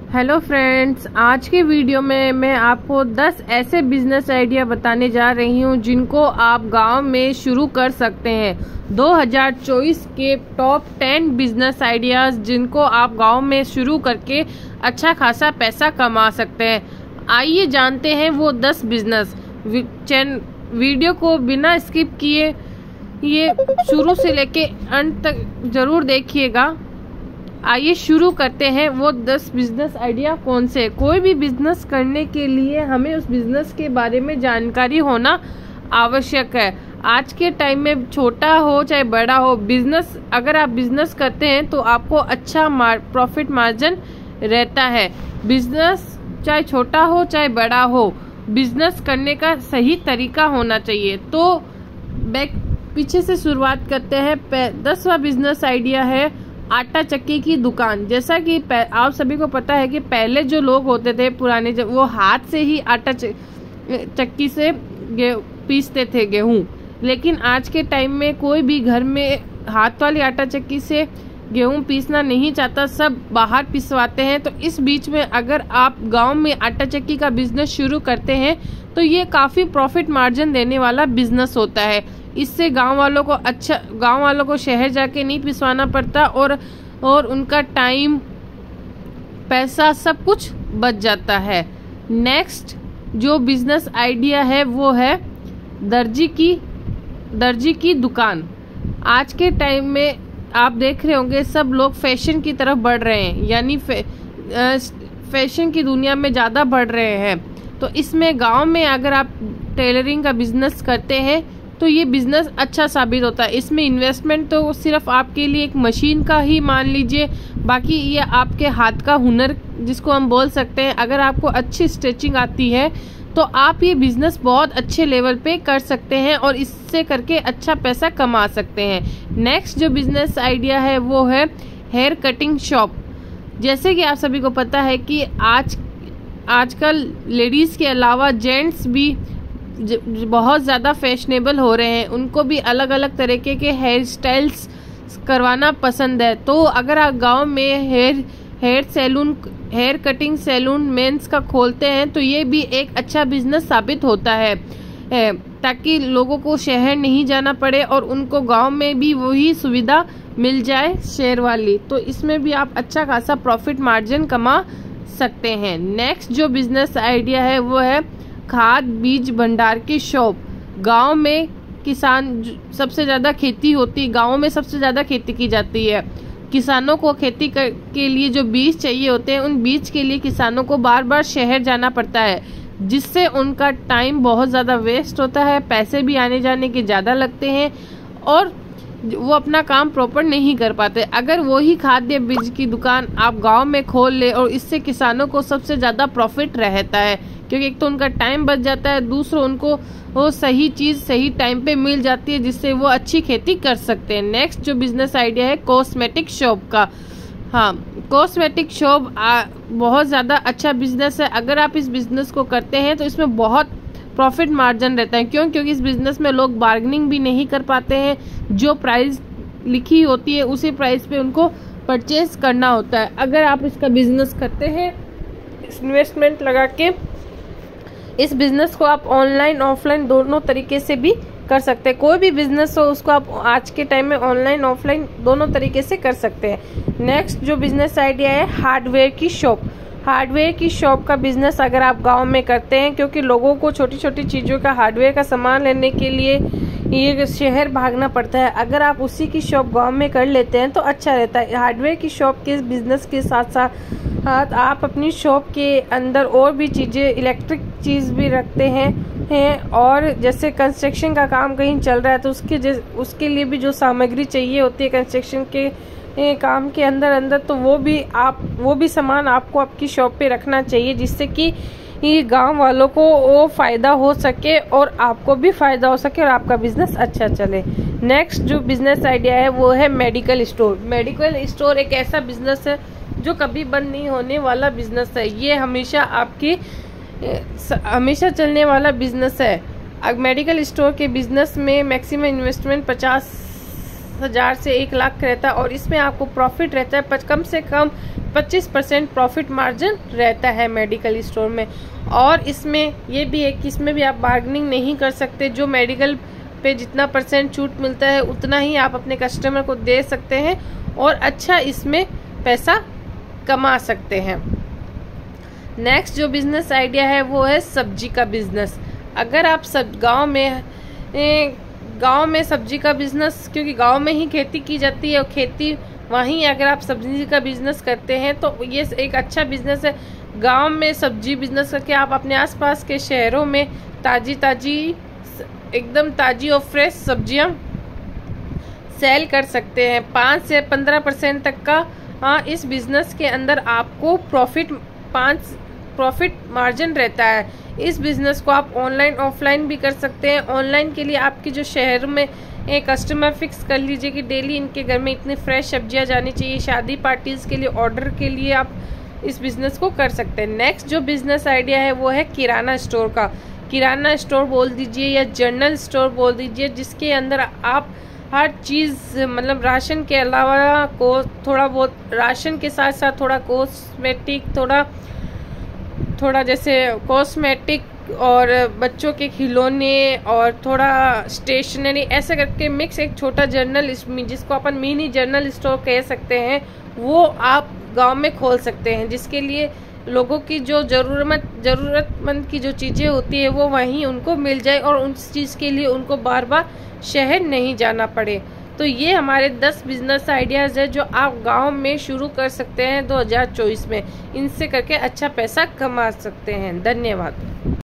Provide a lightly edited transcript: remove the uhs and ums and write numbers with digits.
Hello friends, आज के video में मैं आपको 10 ऐसे बिजनेस आइडिया बताने जा रही हूं जिनको आप गांव में शुरू कर सकते हैं। 2024 के टॉप 10 बिजनेस आइडियाज जिनको आप गांव में शुरू करके अच्छा खासा पैसा कमा सकते हैं। आइए जानते हैं वो 10 बिजनेस। वीडियो को बिना स्किप किए ये शुरू से लेके अंत तक जरूर देखिएगा। आइए शुरू करते हैं वो 10 बिजनेस आइडिया कौन से। कोई भी बिजनेस करने के लिए हमें उस बिजनेस के बारे में जानकारी होना आवश्यक है। आज के टाइम में छोटा हो चाहे बड़ा हो, बिजनेस अगर आप बिजनेस करते हैं तो आपको अच्छा प्रॉफिट मार्जिन रहता है। बिजनेस चाहे छोटा हो चाहे बड़ा हो, बिजनेस करने का सही तरीका होना चाहिए। तो पीछे से शुरुआत करते हैं। 10वां बिजनेस आइडिया है आटा चक्की की दुकान। जैसा कि आप सभी को पता है कि पहले जो लोग होते थे पुराने, जब वो हाथ से ही आटा चक्की से पीसते थे गेहूं, लेकिन आज के टाइम में कोई भी घर में हाथ वाली आटा चक्की से गेहूं पीसना नहीं चाहता, सब बाहर पिसवाते हैं। तो इस बीच में अगर आप गांव में आटा चक्की का बिजनेस शुरू करते हैं तो ये काफी प्रॉफिट मार्जिन देने वाला बिजनेस होता है। इससे गांव वालों को शहर जाके नहीं पिसवाना पड़ता और उनका टाइम, पैसा सब कुछ बच जाता है। नेक्स्ट जो बिजनेस आइडिया है वो है दर्जी की दुकान। आज के टाइम में आप देख रहे होंगे सब लोग फैशन की तरफ बढ़ रहे हैं, यानी फैशन की दुनिया में ज़्यादा बढ़ रहे हैं। तो इसमें गांव में अगर आप टेलरिंग का बिजनेस करते हैं तो ये बिजनेस अच्छा साबित होता है। इसमें इन्वेस्टमेंट तो सिर्फ आपके लिए एक मशीन का ही मान लीजिए, बाकी ये आपके हाथ का हुनर जिसको हम बोल सकते हैं। अगर आपको अच्छी स्टिचिंग आती है तो आप ये बिजनेस बहुत अच्छे लेवल पे कर सकते हैं और इससे करके अच्छा पैसा कमा सकते हैं। नेक्स्ट जो बिजनेस आइडिया है वो है हेयर कटिंग शॉप। जैसे कि आप सभी को पता है कि आजकल लेडीज़ के अलावा जेंट्स भी बहुत ज़्यादा फैशनेबल हो रहे हैं, उनको भी अलग अलग तरीके के हेयर स्टाइल्स करवाना पसंद है। तो अगर आप गांव में हेयर कटिंग सैलून मेंस का खोलते हैं तो ये भी एक अच्छा बिजनेस साबित होता है, ताकि लोगों को शहर नहीं जाना पड़े और उनको गांव में भी वही सुविधा मिल जाए शहर वाली। तो इसमें भी आप अच्छा खासा प्रॉफिट मार्जिन कमा सकते हैं। नेक्स्ट जो बिजनेस आइडिया है वो है खाद बीज भंडार की शॉप। गांव में किसान सबसे ज़्यादा खेती होती है, गांव में सबसे ज़्यादा खेती की जाती है। किसानों को खेती के लिए जो बीज चाहिए होते हैं, उन बीज के लिए किसानों को बार बार शहर जाना पड़ता है, जिससे उनका टाइम बहुत ज़्यादा वेस्ट होता है, पैसे भी आने जाने के ज़्यादा लगते हैं और वो अपना काम प्रॉपर नहीं कर पाते। अगर वही खाद्य बीज की दुकान आप गांव में खोल ले और इससे किसानों को सबसे ज़्यादा प्रॉफिट रहता है, क्योंकि एक तो उनका टाइम बच जाता है, दूसरा उनको वो सही चीज़ सही टाइम पे मिल जाती है, जिससे वो अच्छी खेती कर सकते हैं। नेक्स्ट जो बिजनेस आइडिया है कॉस्मेटिक शॉप का। हाँ, कॉस्मेटिक शॉप बहुत ज़्यादा अच्छा बिजनेस है। अगर आप इस बिजनेस को करते हैं तो इसमें बहुत प्रॉफिट मार्जिन रहता है। क्योंकि इस बिजनेस में लोग बार्गेनिंग भी नहीं कर पाते हैं, जो प्राइस लिखी होती है उसी प्राइस पे उनको परचेज करना होता है। अगर आप इसका बिजनेस करते हैं इन्वेस्टमेंट लगा के, इस बिजनेस को आप ऑनलाइन ऑफलाइन दोनों तरीके से भी कर सकते हैं। कोई भी बिजनेस हो उसको आप आज के टाइम में ऑनलाइन ऑफलाइन दोनों तरीके से कर सकते हैं। नेक्स्ट जो बिजनेस आइडिया है हार्डवेयर की शॉप। हार्डवेयर की शॉप का बिजनेस अगर आप गांव में करते हैं, क्योंकि लोगों को छोटी छोटी चीज़ों का हार्डवेयर का सामान लेने के लिए ये शहर भागना पड़ता है, अगर आप उसी की शॉप गांव में कर लेते हैं तो अच्छा रहता है। हार्डवेयर की शॉप के बिजनेस के साथ साथ आप अपनी शॉप के अंदर और भी चीज़ें, इलेक्ट्रिक चीज़ भी रखते हैं और जैसे कंस्ट्रक्शन का काम कहीं चल रहा है तो उसके लिए भी जो सामग्री चाहिए होती है कंस्ट्रक्शन के काम के अंदर, तो वो भी सामान आपको आपकी शॉप पे रखना चाहिए, जिससे कि गांव वालों को वो फायदा हो सके और आपको भी फायदा हो सके और आपका बिजनेस अच्छा चले। नेक्स्ट जो बिजनेस आइडिया है वो है मेडिकल स्टोर। मेडिकल स्टोर एक ऐसा बिजनेस है जो कभी बंद नहीं होने वाला बिजनेस है। ये हमेशा चलने वाला बिजनेस है। अब मेडिकल स्टोर के बिजनेस में मैक्सिमम इन्वेस्टमेंट 50,000 से 1 लाख रहता है और इसमें आपको प्रॉफिट रहता है कम से कम 25% प्रॉफिट मार्जिन रहता है मेडिकल स्टोर में। और इसमें ये भी है कि इसमें भी आप बार्गेनिंग नहीं कर सकते। जो मेडिकल पे जितना % छूट मिलता है उतना ही आप अपने कस्टमर को दे सकते हैं और अच्छा इसमें पैसा कमा सकते हैं। नेक्स्ट जो बिजनेस आइडिया है वो है सब्जी का बिजनेस। अगर आप सब गांव में सब्जी का बिजनेस, क्योंकि गांव में ही खेती की जाती है और खेती वहीं अगर आप सब्जी का बिजनेस करते हैं तो ये एक अच्छा बिजनेस है। गांव में सब्जी बिजनेस करके आप अपने आसपास के शहरों में एकदम ताजी और फ्रेश सब्जियां सेल कर सकते हैं। 5 से 15% तक का इस बिजनेस के अंदर आपको प्रॉफिट मार्जिन रहता है। इस बिजनेस को आप ऑनलाइन ऑफलाइन भी कर सकते हैं। ऑनलाइन के लिए आपकी जो शहर में एक कस्टमर फिक्स कर लीजिए कि डेली इनके घर में इतनी फ्रेश सब्जियां जानी चाहिए। शादी पार्टीज के लिए ऑर्डर के लिए आप इस बिजनेस को कर सकते हैं। नेक्स्ट जो बिजनेस आइडिया है वो है किराना स्टोर का। किराना स्टोर बोल दीजिए या जनरल स्टोर बोल दीजिए, जिसके अंदर आप हर चीज़ मतलब राशन के अलावा को थोड़ा बहुत राशन के साथ साथ थोड़ा कॉस्मेटिक, थोड़ा जैसे कॉस्मेटिक और बच्चों के खिलौने और थोड़ा स्टेशनरी, ऐसे करके मिक्स एक छोटा जर्नल जिसको अपन मिनी जर्नल स्टोर कह सकते हैं, वो आप गांव में खोल सकते हैं। जिसके लिए लोगों की जो ज़रूरतमंद की जो चीज़ें होती है वो वहीं उनको मिल जाए और उस चीज़ के लिए उनको बार बार शहर नहीं जाना पड़े। तो ये हमारे 10 बिजनेस आइडियाज़ है जो आप गांव में शुरू कर सकते हैं 2024 में। इनसे करके अच्छा पैसा कमा सकते हैं। धन्यवाद।